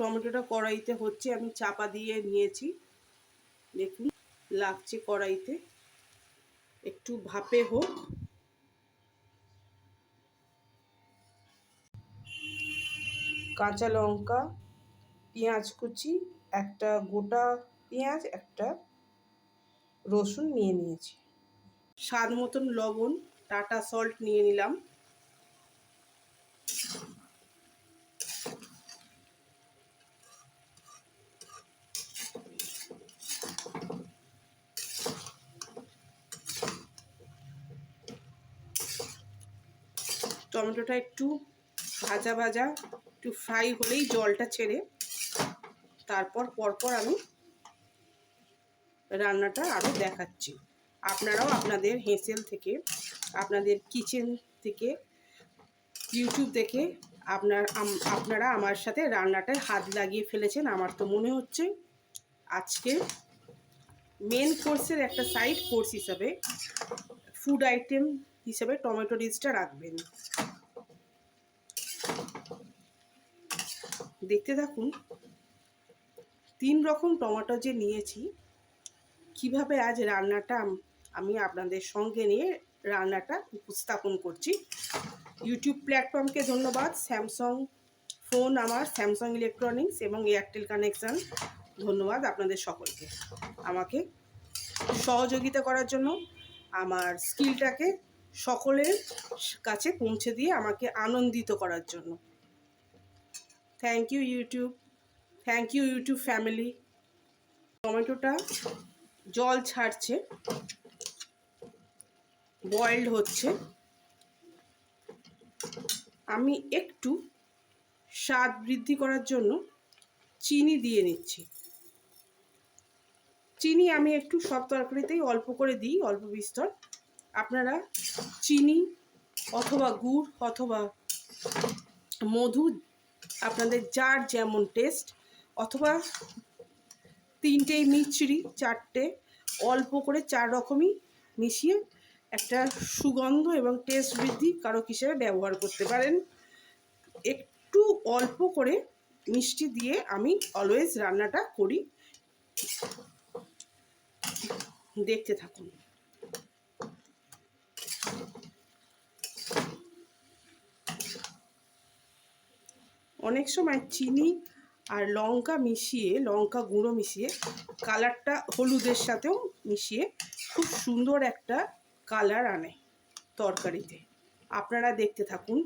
টমেটোটা কড়াইতে হচ্ছে, আমি চাপা দিয়ে নিয়েছি। দেখুন লাগছে কড়াইতে, একটু ভাপে হোক। কাঁচা লঙ্কা, পেঁয়াজ কুচি, একটা গোটা পেঁয়াজ, একটা রসুন নিয়ে নিয়েছি। স্বাদ মতন লবণ, টাটা সল্ট নিয়ে নিলাম। টমেটোটা একটু ভাজা ভাজা, একটু ফ্রাই হলেই জলটা ছেড়ে তারপর পরপর আমি রান্নাটা আরও দেখাচ্ছি। আপনারাও আপনাদের হেসেল থেকে, আপনাদের কিচেন থেকে, ইউটিউব দেখে আপনারা আমার সাথে রান্নাটায় হাত লাগিয়ে ফেলেছেন। আমার তো মনে হচ্ছে আজকে মেন কোর্সের একটা সাইড কোর্স হিসাবে, ফুড আইটেম হিসাবে টমেটো রিচটা রাখবেন। দেখতে থাকুন 3 রকম টমেটো যে নিয়েছি, কিভাবে আজ রান্নাটা আমি আপনাদের সঙ্গে নিয়ে রান্নাটা উপস্থাপন করছি। ইউটিউব প্ল্যাটফর্মকে ধন্যবাদ, স্যামসাং ফোন আমার, স্যামসাং ইলেকট্রনিক্স এবং এয়ারটেল কানেকশান, ধন্যবাদ আপনাদের সকলকে আমাকে সহযোগিতা করার জন্য, আমার স্কিলটাকে সকলের কাছে পৌঁছে দিয়ে আমাকে আনন্দিত করার জন্য। Thank you YouTube, thank you YouTube family. টমেটোটা জল ছাড়ছে, বয়েলড হচ্ছে। আমি একটু স্বাদ বৃদ্ধি করার জন্য চিনি দিয়ে নিচ্ছি। চিনি আমি একটু সব তরকারিতেই অল্প করে দিই, অল্প বিস্তর। আপনারা চিনি অথবা গুড় অথবা মধু, আপনাদের যার যেমন টেস্ট, অথবা 3টে মিছরি, 4টে, অল্প করে 4 রকমই মিশিয়ে একটা সুগন্ধ এবং টেস্ট বৃদ্ধি কারক হিসেবে ব্যবহার করতে পারেন। একটু অল্প করে মিষ্টি দিয়ে আমি অলওয়েজ রান্নাটা করি। দেখতে থাকুন। অনেক সময় চিনি আর লঙ্কা মিশিয়ে, লঙ্কা গুঁড়ো মিশিয়ে, কালারটা হলুদের সাথেও মিশিয়ে খুব সুন্দর একটা কালার আনে তরকারিতে। আপনারা দেখতে থাকুন।